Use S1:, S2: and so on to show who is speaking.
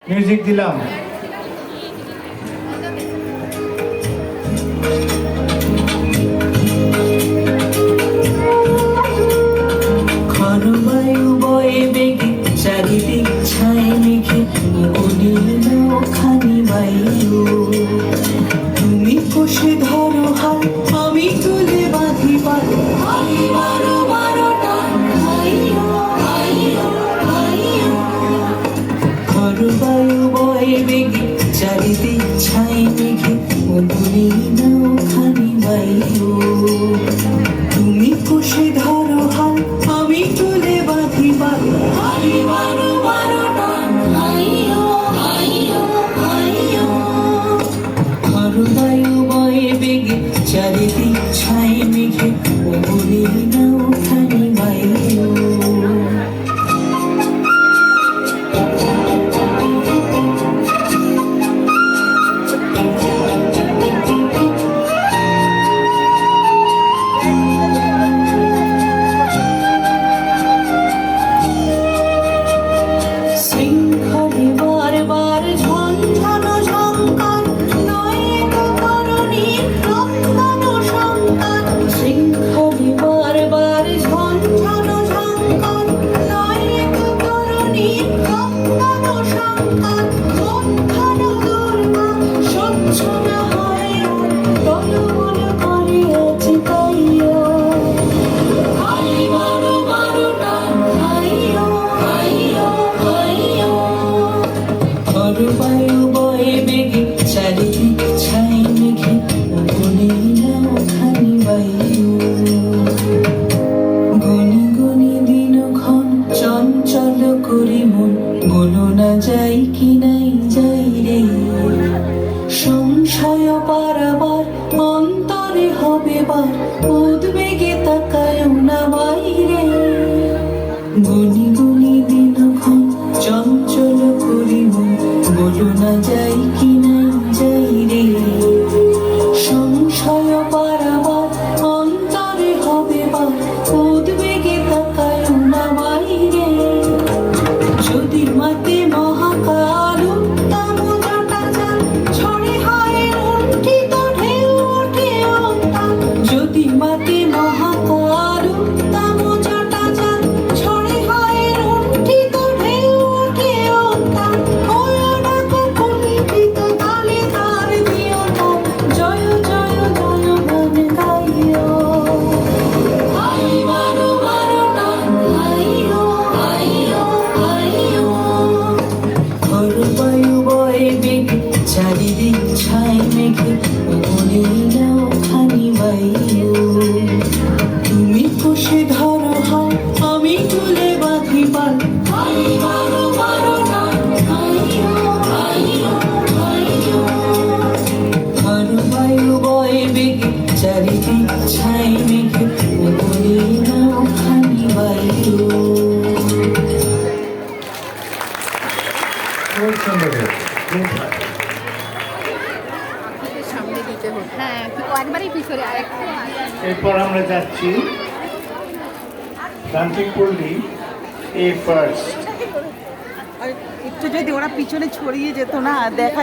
S1: Music দিলাম।
S2: ঘরবায়ু বয়ে বেগে চারিদিক ছায় মেঘে খানি বায়ু তুমি কষে ধরো হাল আমি তুলে বাঁধি পাল বারো বারোটা ঘরবায়ু বয়ে বেগে চারিদিক ছায় মেঘে খানি বায়ু তুমি কষে ধরো হাল আমি তুলে বাঁধি পাল বারো বারোটা ঘরবায়ু বয়ে বেগে চারিদিক ছাই মেঘে খানি বায়ু ঘরবায়ু বয়ে বেগে চারিদিক ছাই মেঘে খানি বায়ু গনি গনি দিন ক্ষণ চঞ্চল করি মন বলো না যাই কি নাই যাই রে সংশয় পারাবার অন্তরে হবে বার উদ্বেগে তাকায় না বাইরে গনি গনি দিন ক্ষণ চঞ্চল করি মন বলো না যাই কি নাই যাই রে সংশয় পারাবার অন্তরে হবে বার উদ্বেগে তাকায় না বাইরে যদি মাতে মহাকাল তামজাটা জাল ছড়ে হয় লুণ্ঠিত ঢেউ ওঠে অন্তাল যদি মাতে মহাকাল তামজাটা জাল ছড়ে হয় লুণ্ঠিত ঢেউ ওঠে অন্তাল ওয়া ডাকো কুণ্ঠিত তালে তার দিও তাল জয় জয় জয় গান গাইও বারো বারোটা ঘরবায়ু বয়ে বেগে চারিদিক ছাই মেঘে খানি বায়ু তুমি কষে ধরো হাল আমি তুলে বাঁধি পাল বারো বারোটা ঘরবায়ু বয়ে বেগে চারিদিক ছাই মেঘে খানি বায়ু
S1: খুব সুন্দর হয়েছে, খুব ভালো।
S3: সামনে দিতে হতো হ্যাঁ একবারই পিছনে আরেকটু
S1: এরপর আমরা যাচ্ছি ডান্সিং পল্লী এ ফার্স্ট।
S4: একটু যদি ওরা পিছনে ছড়িয়ে যেত না দেখা